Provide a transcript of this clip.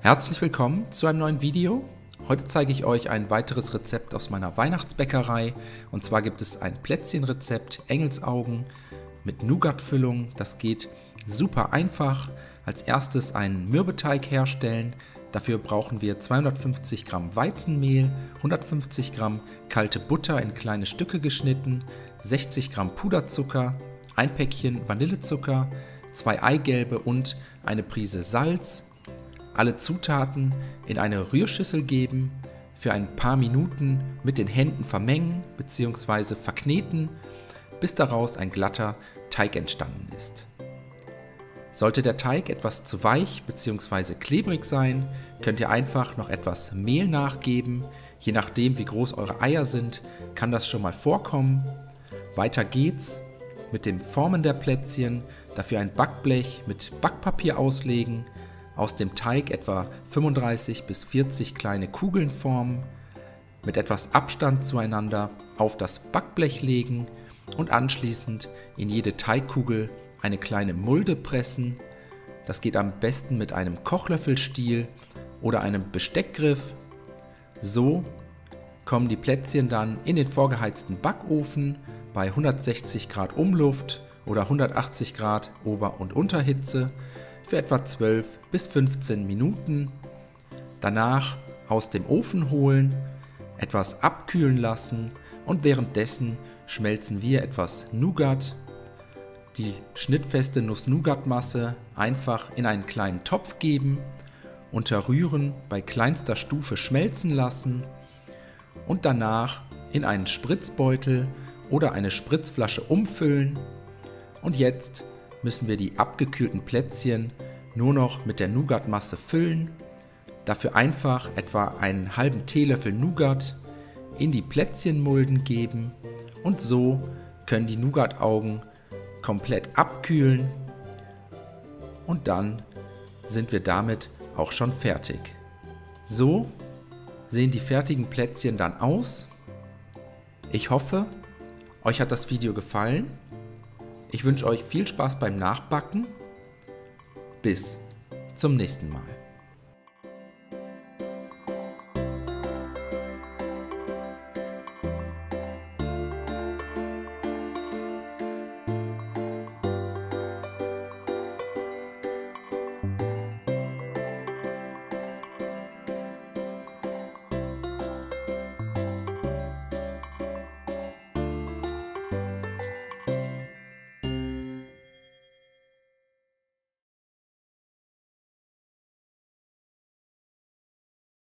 Herzlich willkommen zu einem neuen Video. Heute zeige ich euch ein weiteres Rezept aus meiner Weihnachtsbäckerei. Und zwar gibt es ein Plätzchenrezept, Engelsaugen mit Nougat-Füllung. Das geht super einfach. Als erstes einen Mürbeteig herstellen. Dafür brauchen wir 250 Gramm Weizenmehl, 150 Gramm kalte Butter in kleine Stücke geschnitten, 60 Gramm Puderzucker, ein Päckchen Vanillezucker, 2 Eigelbe und eine Prise Salz. Alle Zutaten in eine Rührschüssel geben, für ein paar Minuten mit den Händen vermengen bzw. verkneten, bis daraus ein glatter Teig entstanden ist. Sollte der Teig etwas zu weich bzw. klebrig sein, könnt ihr einfach noch etwas Mehl nachgeben. Je nachdem wie groß eure Eier sind, kann das schon mal vorkommen. Weiter geht's mit dem Formen der Plätzchen, dafür ein Backblech mit Backpapier auslegen, aus dem Teig etwa 35 bis 40 kleine Kugeln formen, mit etwas Abstand zueinander auf das Backblech legen und anschließend in jede Teigkugel eine kleine Mulde pressen. Das geht am besten mit einem Kochlöffelstiel oder einem Besteckgriff. So kommen die Plätzchen dann in den vorgeheizten Backofen bei 160 Grad Umluft oder 180 Grad Ober- und Unterhitze für etwa 12 bis 15 Minuten. Danach aus dem Ofen holen, etwas abkühlen lassen und währenddessen schmelzen wir etwas Nougat. Die schnittfeste Nuss-Nougat-Masse einfach in einen kleinen Topf geben, unterrühren, bei kleinster Stufe schmelzen lassen und danach in einen Spritzbeutel oder eine Spritzflasche umfüllen. Und jetzt müssen wir die abgekühlten Plätzchen nur noch mit der Nougat-Masse füllen. Dafür einfach etwa einen halben Teelöffel Nougat in die Plätzchenmulden geben und so können die Nougat-Augen komplett abkühlen und dann sind wir damit auch schon fertig. So sehen die fertigen Plätzchen dann aus. Ich hoffe, euch hat das Video gefallen. Ich wünsche euch viel Spaß beim Nachbacken. Bis zum nächsten Mal.